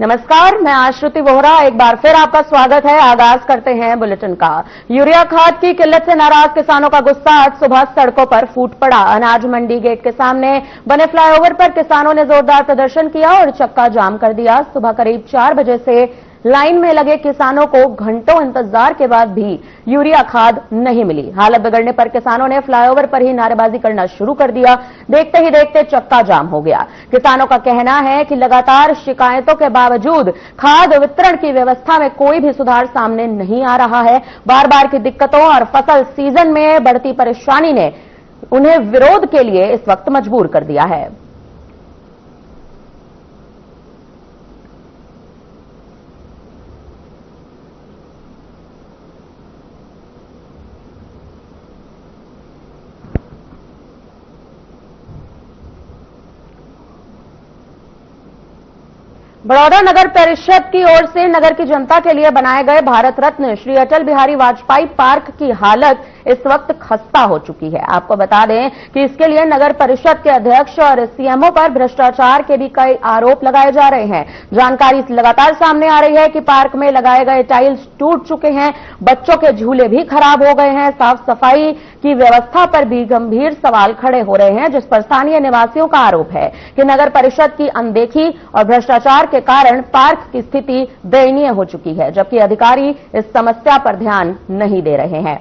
नमस्कार, मैं आश्रुति वोहरा। एक बार फिर आपका स्वागत है। आगाज करते हैं बुलेटिन का। यूरिया खाद की किल्लत से नाराज किसानों का गुस्सा आज सुबह सड़कों पर फूट पड़ा। अनाज मंडी गेट के सामने बने फ्लाईओवर पर किसानों ने जोरदार प्रदर्शन किया और चक्का जाम कर दिया। सुबह करीब 4 बजे से लाइन में लगे किसानों को घंटों इंतजार के बाद भी यूरिया खाद नहीं मिली। हालत बिगड़ने पर किसानों ने फ्लाईओवर पर ही नारेबाजी करना शुरू कर दिया। देखते ही देखते चक्का जाम हो गया। किसानों का कहना है कि लगातार शिकायतों के बावजूद खाद वितरण की व्यवस्था में कोई भी सुधार सामने नहीं आ रहा है। बार बार की दिक्कतों और फसल सीजन में बढ़ती परेशानी ने उन्हें विरोध के लिए इस वक्त मजबूर कर दिया है। बड़ौदा नगर परिषद की ओर से नगर की जनता के लिए बनाए गए भारत रत्न श्री अटल बिहारी वाजपेयी पार्क की हालत इस वक्त खस्ता हो चुकी है। आपको बता दें कि इसके लिए नगर परिषद के अध्यक्ष और सीएमओ पर भ्रष्टाचार के भी कई आरोप लगाए जा रहे हैं। जानकारी लगातार सामने आ रही है कि पार्क में लगाए गए टाइल्स टूट चुके हैं, बच्चों के झूले भी खराब हो गए हैं। साफ सफाई की व्यवस्था पर भी गंभीर सवाल खड़े हो रहे हैं, जिस पर स्थानीय निवासियों का आरोप है कि नगर परिषद की अनदेखी और भ्रष्टाचार के कारण पार्क की स्थिति दयनीय हो चुकी है, जबकि अधिकारी इस समस्या पर ध्यान नहीं दे रहे हैं।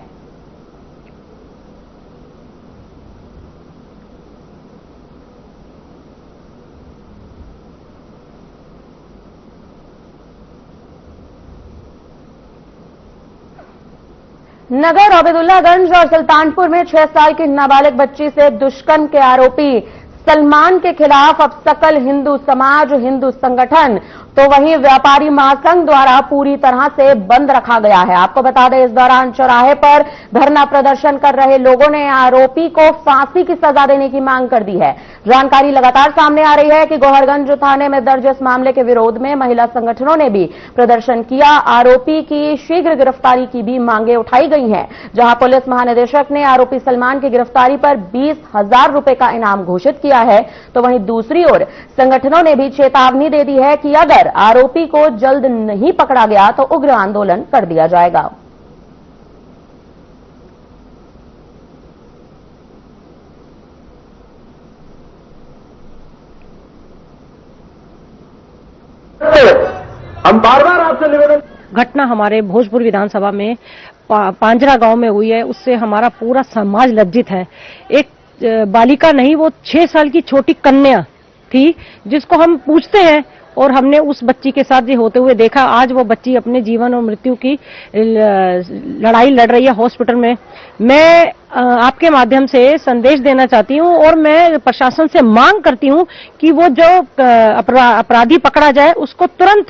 नगर आबिदुल्लागंज और सुल्तानपुर में 6 साल की नाबालिग बच्ची से दुष्कर्म के आरोपी सलमान के खिलाफ अब सकल हिंदू समाज, हिंदू संगठन तो वहीं व्यापारी महासंघ द्वारा पूरी तरह से बंद रखा गया है। आपको बता दें, इस दौरान चौराहे पर धरना प्रदर्शन कर रहे लोगों ने आरोपी को फांसी की सजा देने की मांग कर दी है। जानकारी लगातार सामने आ रही है कि गोहरगंज थाने में दर्ज इस मामले के विरोध में महिला संगठनों ने भी प्रदर्शन किया। आरोपी की शीघ्र गिरफ्तारी की भी मांगे उठाई गई हैं। जहां पुलिस महानिदेशक ने आरोपी सलमान की गिरफ्तारी पर 20,000 रुपए का इनाम घोषित किया है, तो वहीं दूसरी ओर संगठनों ने भी चेतावनी दे दी है कि अगर आरोपी को जल्द नहीं पकड़ा गया तो उग्र आंदोलन कर दिया जाएगा। हम बार बार आपसे निवेदन। घटना हमारे भोजपुर विधानसभा में पांजरा गांव में हुई है। उससे हमारा पूरा समाज लज्जित है। एक बालिका नहीं, वो 6 साल की छोटी कन्या थी, जिसको हम पूछते हैं और हमने उस बच्ची के साथ ये होते हुए देखा। आज वो बच्ची अपने जीवन और मृत्यु की लड़ाई लड़ रही है हॉस्पिटल में। मैं आपके माध्यम से संदेश देना चाहती हूँ और मैं प्रशासन से मांग करती हूँ कि वो जो अपराधी पकड़ा जाए उसको तुरंत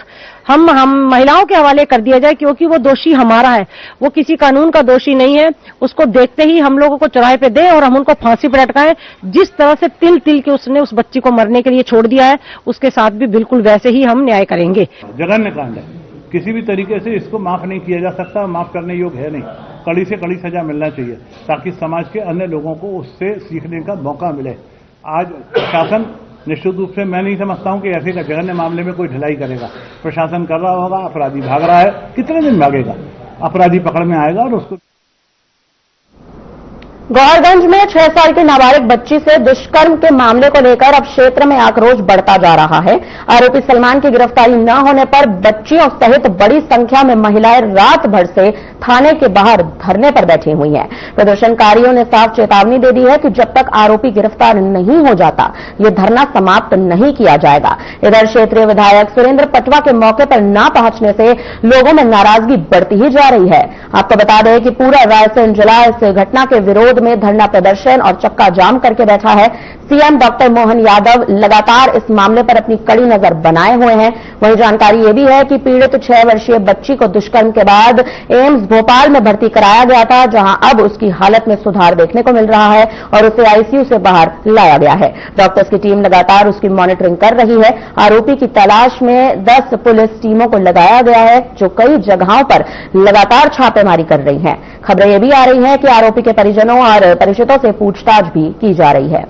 हम महिलाओं के हवाले कर दिया जाए, क्योंकि वो दोषी हमारा है, वो किसी कानून का दोषी नहीं है। उसको देखते ही हम लोगों को चौराहे पे दे और हम उनको फांसी पर लटकाएं। जिस तरह से तिल तिल के उसने उस बच्ची को मरने के लिए छोड़ दिया है, उसके साथ भी बिल्कुल वैसे ही हम न्याय करेंगे। जघन्य कांड है, किसी भी तरीके से इसको माफ नहीं किया जा सकता, माफ करने योग्य है नहीं। कड़ी से कड़ी सजा मिलना चाहिए ताकि समाज के अन्य लोगों को उससे सीखने का मौका मिले। आज प्रशासन निश्चित रूप से मैं नहीं समझता हूं कि ऐसे का जघन्य मामले में कोई ढिलाई करेगा। प्रशासन कर रहा होगा, अपराधी भाग रहा है, कितने दिन भागेगा? अपराधी पकड़ में आएगा और उसको। गोहरगंज में 6 साल की नाबालिग बच्ची से दुष्कर्म के मामले को लेकर अब क्षेत्र में आक्रोश बढ़ता जा रहा है। आरोपी सलमान की गिरफ्तारी न होने पर बच्चियों सहित बड़ी संख्या में महिलाएं रात भर से थाने के बाहर धरने पर बैठी हुई हैं। प्रदर्शनकारियों ने साफ चेतावनी दे दी है कि जब तक आरोपी गिरफ्तार नहीं हो जाता, ये धरना समाप्त नहीं किया जाएगा। इधर क्षेत्रीय विधायक सुरेंद्र पटवा के मौके पर न पहुंचने से लोगों में नाराजगी बढ़ती ही जा रही है। आपको बता दें कि पूरा रायसेन जिला इस घटना के विरोध में धरना प्रदर्शन और चक्का जाम करके बैठा है। सीएम डॉक्टर मोहन यादव लगातार इस मामले पर अपनी कड़ी नजर बनाए हुए हैं। वहीं जानकारी यह भी है कि पीड़ित 6 वर्षीय बच्ची को दुष्कर्म के बाद एम्स भोपाल में भर्ती कराया गया था, जहां अब उसकी हालत में सुधार देखने को मिल रहा है और उसे आईसीयू से बाहर लाया गया है। डॉक्टर्स की टीम लगातार उसकी मॉनिटरिंग कर रही है। आरोपी की तलाश में 10 पुलिस टीमों को लगाया गया है, जो कई जगहों पर लगातार छापेमारी कर रही हैं। खबरें यह भी आ रही हैं कि आरोपी के परिजनों और परिचितों से पूछताछ भी की जा रही है।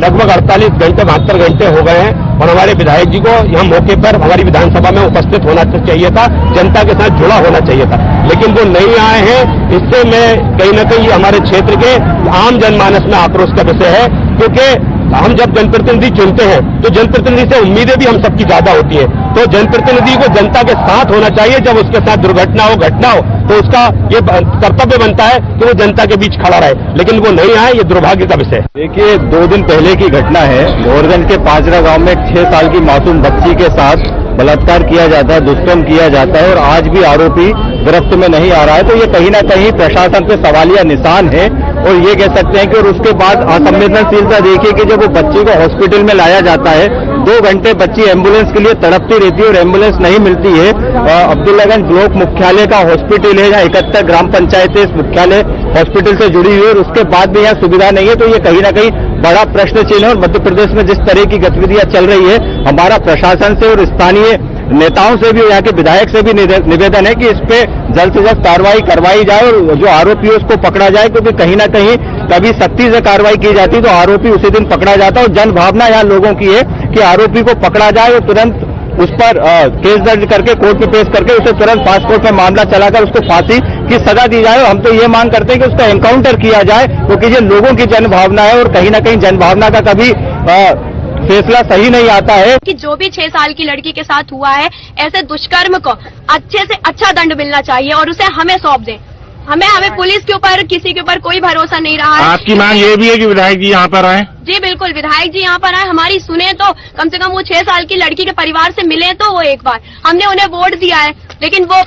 लगभग 48 घंटे 72 घंटे हो गए हैं और हमारे विधायक जी को यहाँ मौके पर हमारी विधानसभा में उपस्थित होना चाहिए था, जनता के साथ जुड़ा होना चाहिए था, लेकिन वो नहीं आए हैं। इससे मैं कहीं न कहीं हमारे क्षेत्र के आम जनमानस में आक्रोश का विषय है, क्योंकि हम जब जनप्रतिनिधि चुनते हैं तो जनप्रतिनिधि से उम्मीदें भी हम सबकी ज्यादा होती है। तो जनप्रतिनिधि को जनता के साथ होना चाहिए। जब उसके साथ दुर्घटना हो, घटना हो, तो उसका ये कर्तव्य बनता है कि वो जनता के बीच खड़ा रहे, लेकिन वो नहीं आए, ये दुर्भाग्य का विषय है। देखिए, 2 दिन पहले की घटना है। गोरगंज के पांचरा गांव में एक 6 साल की मासूम बच्ची के साथ बलात्कार किया जाता है, दुष्कर्म किया जाता है और आज भी आरोपी गिरफ्त में नहीं आ रहा है। तो ये कहीं ना कहीं प्रशासन पे सवालिया निशान है और ये कह सकते हैं कि और उसके बाद असंवेदनशीलता देखिए कि जब वो बच्ची को हॉस्पिटल में लाया जाता है, 2 घंटे बच्ची एम्बुलेंस के लिए तड़पती रहती है और एम्बुलेंस नहीं मिलती है। अब्दुल्लागंज ब्लॉक मुख्यालय का हॉस्पिटल है, जहाँ 71 ग्राम पंचायतें इस मुख्यालय हॉस्पिटल से जुड़ी हुई है और उसके बाद भी यहाँ सुविधा नहीं है। तो ये कहीं ना कहीं बड़ा प्रश्न चिन्ह है और मध्य प्रदेश में जिस तरह की गतिविधियां चल रही है, हमारा प्रशासन से और स्थानीय नेताओं से भी, यहाँ के विधायक से भी निवेदन है कि इस पे जल्द से जल्द कार्रवाई करवाई जाए और जो आरोपी है उसको पकड़ा जाए, क्योंकि कहीं ना कहीं कभी सख्ती से कार्रवाई की जाती तो आरोपी उसी दिन पकड़ा जाता और जन भावना यहाँ लोगों की है कि आरोपी को पकड़ा जाए और तुरंत उस पर केस दर्ज करके कोर्ट में पेश करके उसे तुरंत फास्ट कोर्ट में मामला चलाकर उसको फांसी की सजा दी जाए। और हम तो ये मांग करते हैं कि उसका एनकाउंटर किया जाए, क्योंकि ये लोगों की जन भावना है और कहीं ना कहीं जन भावना का कभी फैसला सही नहीं आता है कि जो भी 6 साल की लड़की के साथ हुआ है, ऐसे दुष्कर्म को अच्छे से अच्छा दंड मिलना चाहिए और उसे हमें सौंप दें। हमें पुलिस के ऊपर, किसी के ऊपर कोई भरोसा नहीं रहा है। आपकी मांग ये भी है कि विधायक जी यहाँ पर आए? जी बिल्कुल, विधायक जी यहाँ पर आए, हमारी सुने तो कम से कम वो 6 साल की लड़की के परिवार से मिले तो वो एक बार। हमने उन्हें वोट दिया है, लेकिन वो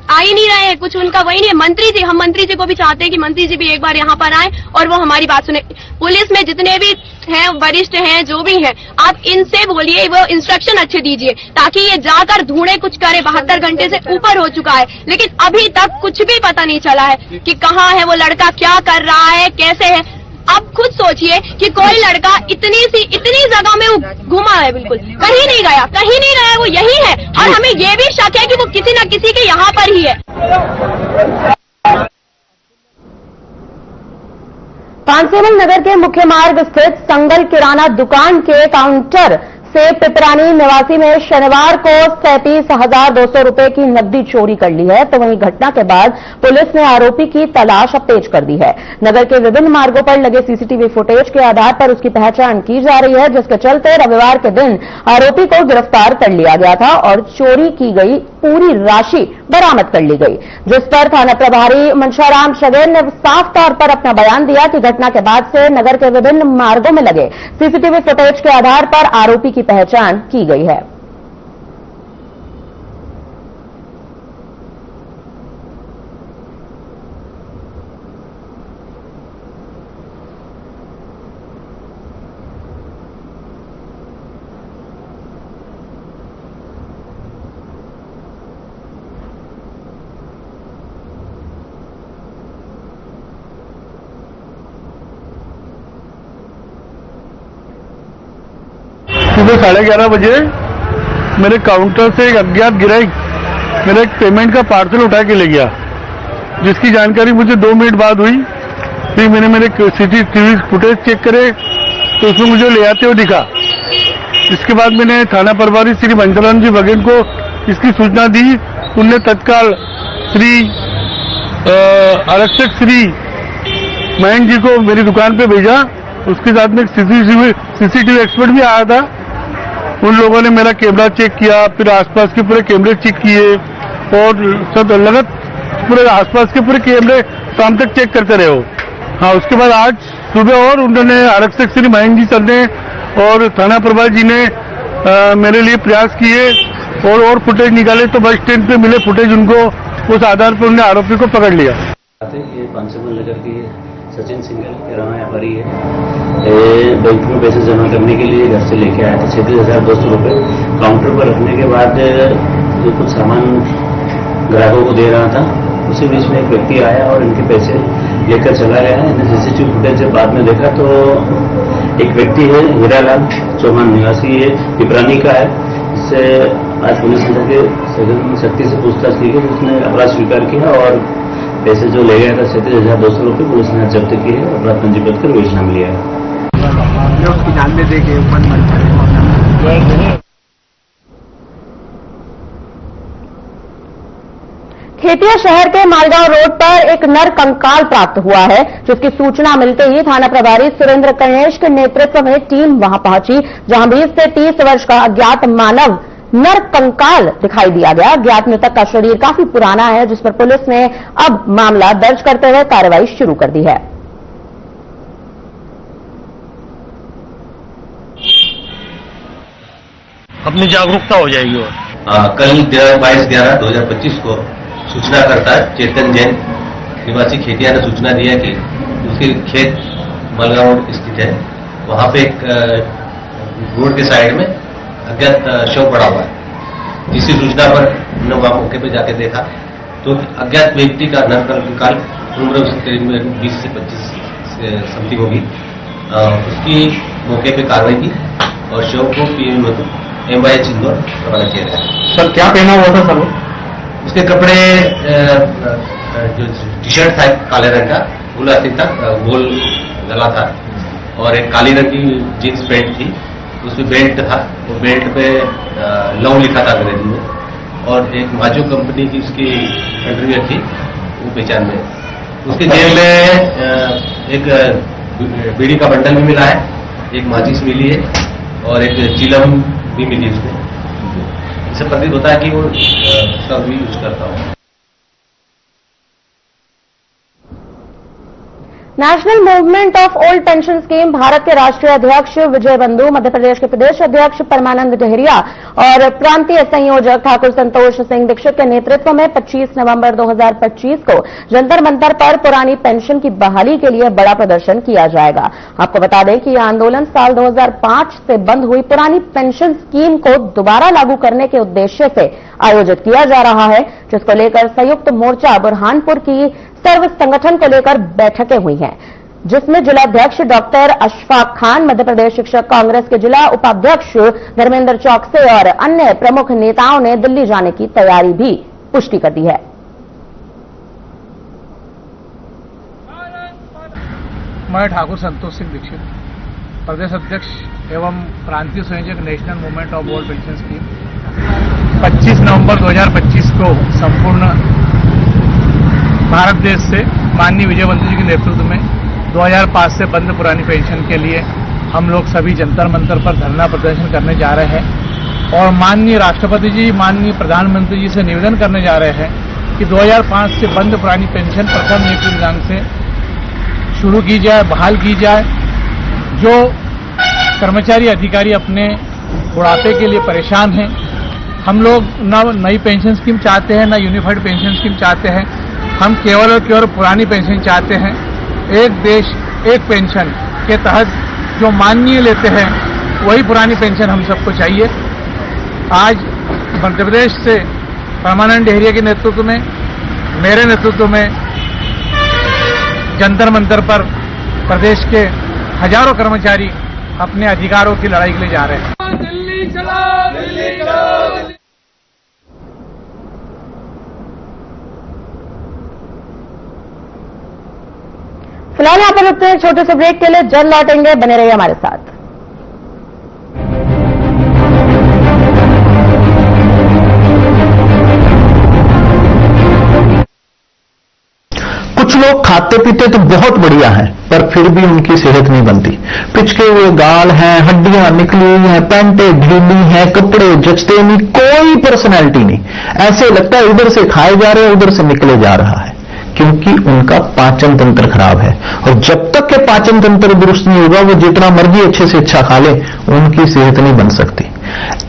आ ही नहीं रहे हैं, कुछ उनका वही नहीं है। मंत्री जी, हम मंत्री जी को भी चाहते हैं कि मंत्री जी भी एक बार यहाँ पर आए और वो हमारी बात सुने। पुलिस में जितने भी हैं, वरिष्ठ हैं, जो भी हैं, आप इनसे बोलिए, वो इंस्ट्रक्शन अच्छे दीजिए ताकि ये जाकर ढूंढे कुछ करे। 72 घंटे से ऊपर हो चुका है, लेकिन अभी तक कुछ भी पता नहीं चला है कि कहाँ है वो लड़का, क्या कर रहा है, कैसे है। अब खुद सोचिए कि कोई लड़का इतनी जगह में वो घुमा है, बिल्कुल कहीं नहीं गया, वो यही है और हमें ये भी शक है कि वो किसी न किसी के यहाँ पर ही है। कांसेबल नगर के मुख्य मार्ग स्थित संगल किराना दुकान के काउंटर से पिपरानी निवासी में शनिवार को 37,200 रुपए की नकदी चोरी कर ली है। तो वहीं घटना के बाद पुलिस ने आरोपी की तलाश अब तेज कर दी है। नगर के विभिन्न मार्गों पर लगे सीसीटीवी फुटेज के आधार पर उसकी पहचान की जा रही है, जिसके चलते रविवार के दिन आरोपी को गिरफ्तार कर लिया गया था और चोरी की गई पूरी राशि बरामद कर ली गई, जिस पर थाना प्रभारी मनशाराम शगेल ने साफ तौर पर अपना बयान दिया कि घटना के बाद से नगर के विभिन्न मार्गों में लगे सीसीटीवी फुटेज के आधार पर आरोपी की पहचान की गई है। सुबह 11:30 बजे मेरे काउंटर से एक अज्ञात गिराई मेरा एक पेमेंट का पार्सल उठा के ले गया, जिसकी जानकारी मुझे 2 मिनट बाद हुई। फिर मैंने मेरे सीसीटीवी फुटेज चेक करे तो उसमें मुझे ले आते हुए दिखा। इसके बाद मैंने थाना प्रभारी श्री मंजराम जी बघेल को इसकी सूचना दी। उनने तत्काल आरक्षक श्री मयंक जी को मेरी दुकान पे भेजा। उसके साथ में सीसीटीवी एक्सपर्ट भी आया था। उन लोगों ने मेरा कैमरा चेक किया, फिर आसपास के पूरे कैमरे चेक किए और सब लगत पूरे आसपास के पूरे कैमरे शाम तक चेक करते रहे हो। हाँ, उसके बाद आज सुबह और उन्होंने आरक्षक श्री मयंक जी सर ने और थाना प्रभारी जी ने मेरे लिए प्रयास किए और फुटेज निकाले तो बस स्टैंड पे मिले फुटेज उनको, उस आधार पर उन्होंने आरोपी को पकड़ लिया। ये कांसेबल नगर की सचिन सिंगल किराना व्यापारी है। बैंक में पैसे जमा करने के लिए घर से लेके आया था 37,200 रुपये। काउंटर पर रखने के बाद जो कुछ सामान ग्राहकों को दे रहा था, उसी बीच में एक व्यक्ति आया और इनके पैसे लेकर चला गया है। इन्हें सीसीटीवी फुटेज से बाद में देखा तो एक व्यक्ति है हीरालाल चौहान, निवासी है पिपरानी का है। इससे आज पुलिस के शक्ति से पूछताछ की गई, उसने अपराध स्वीकार किया और पैसे जो ले गया था 37,200 रुपये पुलिस ने जब्त किए और अपराध पंजीबद्ध कर योजना में लिया है। जो उसकी जान में दे के वन मंथ। खेतिया शहर के मालगांव रोड पर एक नर कंकाल प्राप्त हुआ है, जिसकी सूचना मिलते ही थाना प्रभारी सुरेंद्र गणेश के नेतृत्व में टीम वहां पहुंची, जहां 20 से 30 वर्ष का अज्ञात मानव नर कंकाल दिखाई दिया गया। अज्ञात मृतक का शरीर काफी पुराना है, जिस पर पुलिस ने अब मामला दर्ज करते हुए कार्रवाई शुरू कर दी है। अपनी जागरूकता हो जाएगी। और कल 22/11/2025 को सूचनाकर्ता चेतन जैन निवासी खेतिया ने सूचना दिया कि उसके खेत मलगांव रोड स्थित है, वहां पे एक रोड के साइड में अज्ञात शव पड़ा हुआ है। जिसकी सूचना पर हमने वहां मौके पे जाके देखा तो अज्ञात व्यक्ति का नर कंकाल उम्र उसकी करीब 20 से 25 समथिंग होगी। उसकी मौके पे कार्रवाई की और शव को MYH इंदौर रवाना किया गया। सर क्या पहना हुआ था सर? उसके कपड़े जो टी शर्ट था काले रंग का, गुलाबी था, गोल गला था और एक काली रंग की जींस पैंट थी, उसमें बेल्ट था। वो बेल्ट पे लव लिखा था अंग्रेजी में और एक माजो कंपनी की उसकी अंडरवियर थी, वो पहचान में। उसके जेब में एक बीड़ी का बंडल भी मिला है, एक माचिस मिली है और एक चिलम भी मिली उसमें। इससे प्रतीत होता है कि वो सब भी यूज करता हूँ। National movement of old pension scheme Bharat के राष्ट्रीय अध्यक्ष विजय बंधु, मध्य प्रदेश के प्रदेश अध्यक्ष परमानंद डेहरिया और प्रांतीय संयोजक ठाकुर संतोष सिंह दीक्षित के नेतृत्व में 25 नवंबर 2025 को जंतर मंतर पर पुरानी पेंशन की बहाली के लिए बड़ा प्रदर्शन किया जाएगा। आपको बता दें कि यह आंदोलन साल 2005 से बंद हुई पुरानी पेंशन स्कीम को दोबारा लागू करने के उद्देश्य से आयोजित किया जा रहा है, जिसको लेकर संयुक्त मोर्चा बुरहानपुर की सर्व संगठन को लेकर बैठकें हुई हैं, जिसमें जिलाध्यक्ष डॉक्टर अशफाक खान, मध्य प्रदेश शिक्षक कांग्रेस के जिला उपाध्यक्ष धर्मेंद्र चौकसे और अन्य प्रमुख नेताओं ने दिल्ली जाने की तैयारी भी पुष्टि कर दी है। मैं ठाकुर संतोष सिंह दीक्षित, प्रदेश अध्यक्ष एवं प्रांतीय संयोजक national movement of old pension scheme 25 नवंबर 2025 को संपूर्ण भारत देश से माननीय विजय बंधु जी के नेतृत्व में 2005 से बंद पुरानी पेंशन के लिए हम लोग सभी जंतर मंतर पर धरना प्रदर्शन करने जा रहे हैं और माननीय राष्ट्रपति जी, माननीय प्रधानमंत्री जी से निवेदन करने जा रहे हैं कि 2005 से बंद पुरानी पेंशन प्रथम नियुक्ति दिनांक से शुरू की जाए, बहाल की जाए। जो कर्मचारी अधिकारी अपने बुढ़ापे के लिए परेशान हैं, हम लोग न नई पेंशन स्कीम चाहते हैं, न यूनिफाइड पेंशन स्कीम चाहते हैं। हम केवल और केवल पुरानी पेंशन चाहते हैं। एक देश एक पेंशन के तहत जो माननीय लेते हैं वही पुरानी पेंशन हम सबको चाहिए। आज मध्य प्रदेश से परमानंद डेहरिया के नेतृत्व में, मेरे नेतृत्व में जंतर मंतर पर प्रदेश के हजारों कर्मचारी अपने अधिकारों की लड़ाई के लिए जा रहे हैं। दिल्ली चलो, दिल्ली चलो। फिलहाल यहाँ पर रुकते हैं छोटे से ब्रेक के लिए, जल्द लौटेंगे, बने रहिए हमारे साथ। कुछ लोग खाते पीते तो बहुत बढ़िया हैं, पर फिर भी उनकी सेहत नहीं बनती। पिचके हुए गाल हैं, हड्डियां निकली हुई हैं, पैंटें ढीली हैं, कपड़े जचते नहीं, कोई पर्सनैलिटी नहीं। ऐसे लगता है उधर से खाए जा रहे हैं, उधर से निकले जा रहा है, क्योंकि उनका पाचन तंत्र खराब है। और जब तक के पाचन तंत्र दुरुस्त नहीं होगा, वो जितना मर्जी अच्छे से अच्छा खा ले, उनकी सेहत नहीं बन सकती।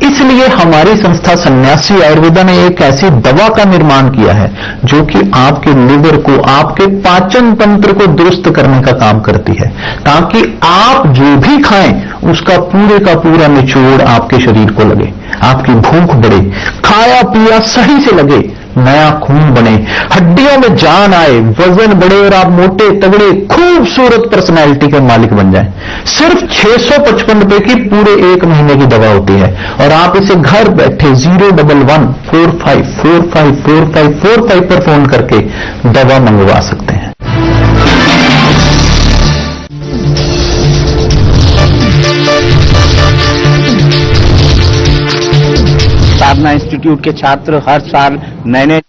इसलिए हमारी संस्था सन्यासी आयुर्वेदा ने एक ऐसी दवा का निर्माण किया है जो कि आपके लिवर को, आपके पाचन तंत्र को दुरुस्त करने का काम करती है, ताकि आप जो भी खाएं उसका पूरे का पूरा निचोड़ आपके शरीर को लगे, आपकी भूख बढ़े, खाया पिया सही से लगे, नया खून बने, हड्डियों में जान आए, वजन बढ़े और आप मोटे तगड़े खूबसूरत पर्सनैलिटी के मालिक बन जाएं। सिर्फ 655 रुपए की पूरे 1 महीने की दवा होती है और आप इसे घर बैठे 01145454545 पर फोन करके दवा मंगवा सकते हैं। इंस्टीट्यूट के छात्र हर साल नए नए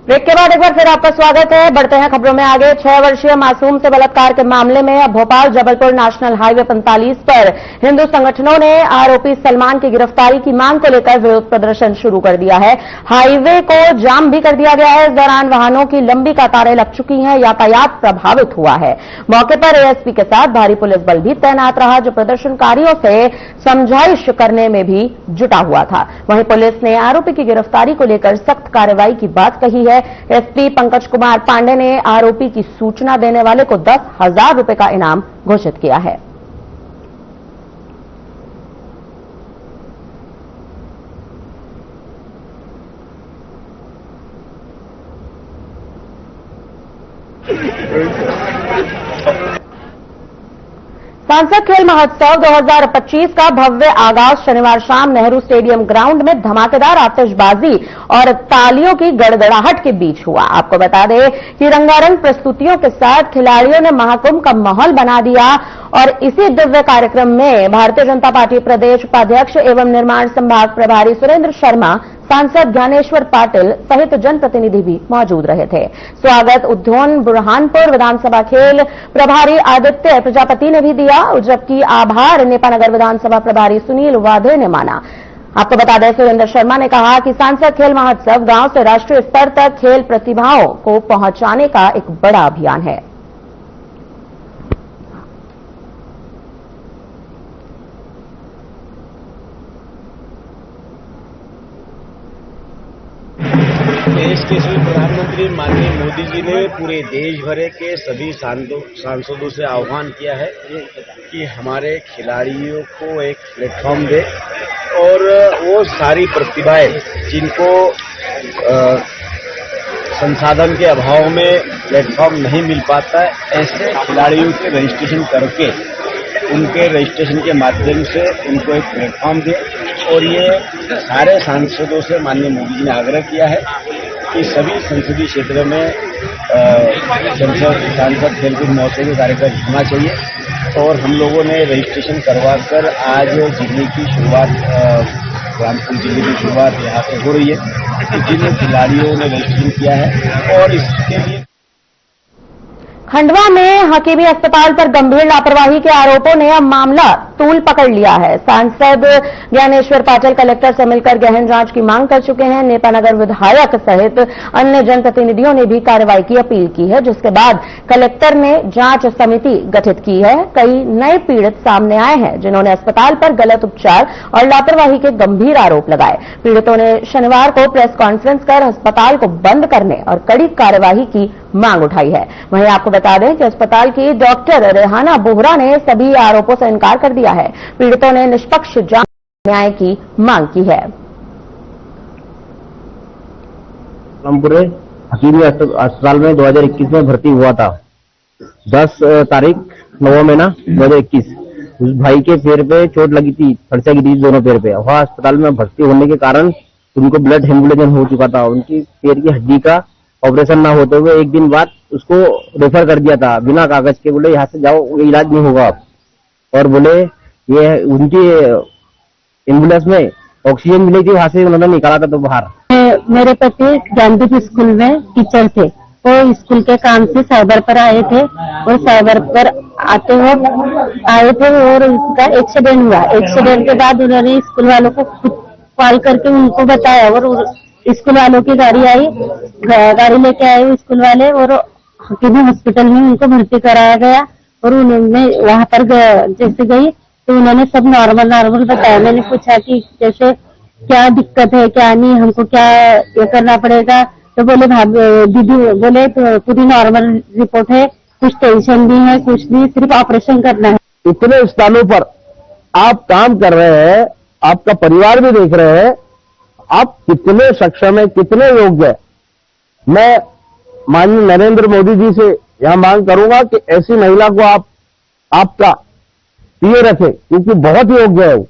ब्रेक के बाद एक बार फिर आपका स्वागत है। बढ़ते हैं खबरों में आगे। 6 वर्षीय मासूम से बलात्कार के मामले में अब भोपाल जबलपुर नेशनल हाईवे 45 पर हिंदू संगठनों ने आरोपी सलमान की गिरफ्तारी की मांग को लेकर विरोध प्रदर्शन शुरू कर दिया है। हाईवे को जाम भी कर दिया गया है। इस दौरान वाहनों की लंबी कतारें लग चुकी हैं, यातायात प्रभावित हुआ है। मौके पर एएसपी के साथ भारी पुलिस बल भी तैनात रहा, जो प्रदर्शनकारियों से समझाइश करने में भी जुटा हुआ था। वहीं पुलिस ने आरोपी की गिरफ्तारी को लेकर सख्त कार्रवाई की बात कही है। एसपी पंकज कुमार पांडे ने आरोपी की सूचना देने वाले को 10,000 रुपए का इनाम घोषित किया है। सांसद खेल महोत्सव 2025 का भव्य आगाज शनिवार शाम नेहरू स्टेडियम ग्राउंड में धमाकेदार आतिशबाजी और तालियों की गड़गड़ाहट के बीच हुआ। आपको बता दें कि रंगारंग प्रस्तुतियों के साथ खिलाड़ियों ने महाकुंभ का माहौल बना दिया और इसी दिव्य कार्यक्रम में भारतीय जनता पार्टी प्रदेश उपाध्यक्ष एवं निर्माण संभाग प्रभारी सुरेंद्र शर्मा, सांसद ज्ञानेश्वर पाटिल सहित जनप्रतिनिधि भी मौजूद रहे थे। स्वागत उद्यान बुरहानपुर विधानसभा खेल प्रभारी आदित्य प्रजापति ने भी दिया, जबकि आभार नेपानगर विधानसभा प्रभारी सुनील वाधे ने माना। आपको बता दें, सुरेंद्र शर्मा ने कहा कि सांसद खेल महोत्सव गांव से राष्ट्रीय स्तर तक खेल प्रतिभाओं को पहुंचाने का एक बड़ा अभियान है। देश के श्री प्रधानमंत्री माननीय मोदी जी ने पूरे देश भर के सभी सांसदों से आह्वान किया है कि हमारे खिलाड़ियों को एक प्लेटफॉर्म दे और वो सारी प्रतिभाएं जिनको संसाधन के अभाव में प्लेटफॉर्म नहीं मिल पाता है, ऐसे खिलाड़ियों के रजिस्ट्रेशन करके उनके रजिस्ट्रेशन के माध्यम से उनको एक प्लेटफॉर्म दे। और ये सारे सांसदों से माननीय मोदी जी ने आग्रह किया है कि सभी संसदीय क्षेत्र में सांसद खेलकूद महोत्सव के कार्यक्रम होना चाहिए। और हम लोगों ने रजिस्ट्रेशन करवाकर आज जिले की शुरुआत, रामपुर जिले की शुरुआत यहाँ से हो रही है। जिन खिलाड़ियों ने रजिस्ट्रेशन किया है और इसके लिए खंडवा में हकीमी अस्पताल पर गंभीर लापरवाही के आरोपों ने अब मामला तूल पकड़ लिया है। सांसद ज्ञानेश्वर पाटिल कलेक्टर से मिलकर गहन जांच की मांग कर चुके हैं। नेपानगर विधायक सहित अन्य जनप्रतिनिधियों ने भी कार्रवाई की अपील की है, जिसके बाद कलेक्टर ने जांच समिति गठित की है। कई नए पीड़ित सामने आए हैं, जिन्होंने अस्पताल पर गलत उपचार और लापरवाही के गंभीर आरोप लगाए। पीड़ितों ने शनिवार को प्रेस कॉन्फ्रेंस कर अस्पताल को बंद करने और कड़ी कार्यवाही की मांग उठाई है। वहीं आपको बता दें कि अस्पताल की डॉक्टर रेहाना बोहरा ने सभी आरोपों से इनकार कर दिया है। पीड़ितों ने निष्पक्ष जांच न्याय की मांग की है। रामपुर हकीमी अस्पताल में 2021 में भर्ती हुआ था। 10 तारीख 9 महीना 2021 उस भाई के पैर पे चोट लगी थी, फर्चा गिरी थी दोनों पैर पे। वहाँ अस्पताल में भर्ती होने के कारण उनको ब्लड हेमोग्लोबिन हो चुका था। उनकी पैर की हड्डी का ऑपरेशन ना होते हुए एक दिन बाद उसको रेफर कर दिया था बिना कागज के। बोले यहाँ से जाओ, इलाज नहीं होगा आप। और बोले ये उनकी एम्बुलेंस में ऑक्सीजन मिली थी, वहां से उन्होंने निकाला था तो बाहर। मेरे पति ज्ञानदीप स्कूल में टीचर थे। वो स्कूल के काम से साइबर पर आए थे और साइबर पर आए थे और उसका एक्सीडेंट हुआ। एक्सीडेंट के बाद उन्होंने स्कूल वालों को खुद कॉल करके उनको बताया और स्कूल वालों की गाड़ी आई, गाड़ी लेके आए स्कूल वाले और हकीमी हॉस्पिटल में उनको भर्ती कराया गया। और उन्होंने वहां पर जैसे गई तो उन्होंने सब नॉर्मल बताया। मैंने पूछा कि जैसे क्या दिक्कत है, क्या नहीं, हमको क्या ये करना पड़ेगा। तो बोले दीदी बोले तो पूरी नॉर्मल रिपोर्ट है, कुछ टेंशन नहीं है, कुछ नहीं, सिर्फ ऑपरेशन करना है। इतने स्थानों पर आप काम कर रहे हैं, आपका परिवार भी देख रहे हैं, आप कितने सक्षम है, कितने योग्य है। मैं माननीय नरेंद्र मोदी जी से यह मांग करूंगा कि ऐसी महिला को आपका पीए रखें, क्योंकि बहुत योग्य है वो।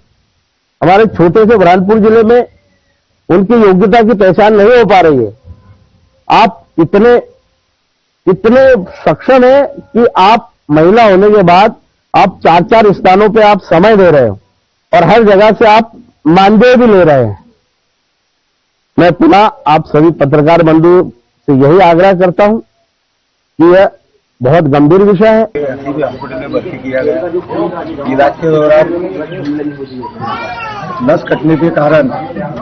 हमारे छोटे से बुरहानपुर जिले में उनकी योग्यता की पहचान नहीं हो पा रही है। आप इतने इतने सक्षम है कि आप महिला होने के बाद आप 4-4 स्थानों पे आप समय दे रहे हो और हर जगह से आप मानदेय भी ले रहे हैं। मैं पुनः आप सभी पत्रकार बंधु से यही आग्रह करता हूं कि यह बहुत गंभीर विषय है। हॉस्पिटल में भर्ती किया गया। इलाज के दौरान नस कटने के कारण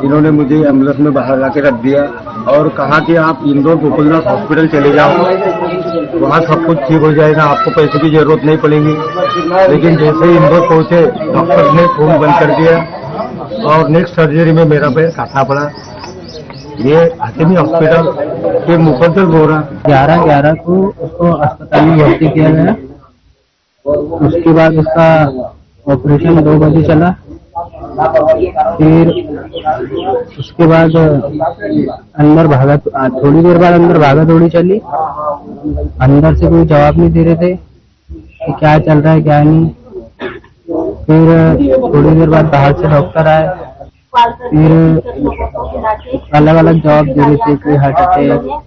इन्होंने मुझे एम्बुलेंस में बाहर लाके रख दिया और कहा कि आप इंदौर गोकुलनाथ हॉस्पिटल चले जाओ, वहाँ सब कुछ ठीक हो जाएगा, आपको पैसे की जरूरत नहीं पड़ेगी। लेकिन जैसे ही इंदौर पहुंचे डॉक्टर ने फोन बंद कर दिया और नेक्स्ट सर्जरी में मेरा पैर काटना पड़ा। ये हातिमी हॉस्पिटल के मुकद्दर बोरा 11/11 को उसको अस्पताल में भर्ती किया गया। उसके बाद उसका ऑपरेशन 2 बजे चला। फिर उसके बाद अंदर भागा, थोड़ी देर बाद अंदर भागा दौड़ी चली। अंदर से कोई जवाब नहीं दे रहे थे कि क्या चल रहा है क्या नहीं। फिर थोड़ी देर बाद बाहर से डॉक्टर आए, फिर अलग अलग जवाब दे रहे थे, कोई हार्ट अटैक।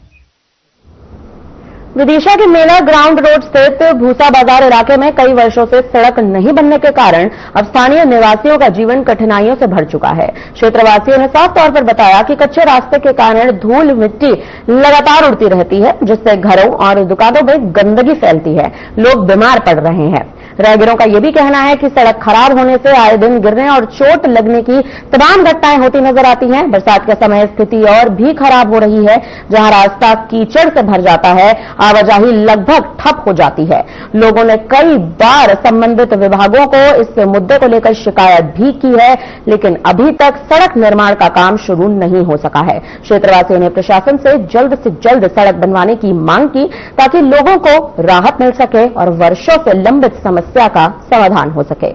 विदिशा के मेला ग्राउंड रोड स्थित भूसा बाजार इलाके में कई वर्षों से सड़क नहीं बनने के कारण अब स्थानीय निवासियों का जीवन कठिनाइयों से भर चुका है। क्षेत्रवासियों ने साफ तौर पर बताया कि कच्चे रास्ते के कारण धूल मिट्टी लगातार उड़ती रहती है, जिससे घरों और दुकानों में गंदगी फैलती है। लोग बीमार पड़ रहे हैं। राहगीरों का यह भी कहना है कि सड़क खराब होने से आए दिन गिरने और चोट लगने की तमाम घटनाएं होती नजर आती हैं। बरसात के समय स्थिति और भी खराब हो रही है, जहां रास्ता कीचड़ से भर जाता है, आवाजाही लगभग ठप हो जाती है। लोगों ने कई बार संबंधित विभागों को इस मुद्दे को लेकर शिकायत भी की है, लेकिन अभी तक सड़क निर्माण का काम शुरू नहीं हो सका है। क्षेत्रवासियों ने प्रशासन से जल्द सड़क बनवाने की मांग की ताकि लोगों को राहत मिल सके और वर्षों से लंबित समस्या का समाधान हो सके।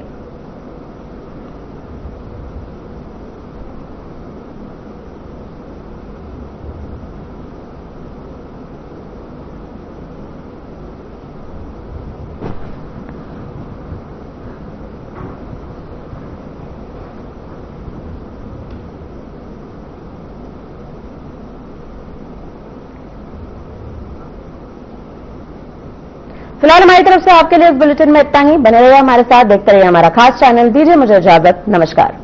फिलहाल हमारी तरफ से आपके लिए इस बुलेटिन में इतना ही। बने रहिए हमारे साथ, देखते रहिए हमारा खास चैनल। दीजिए मुझे इजाजत, नमस्कार।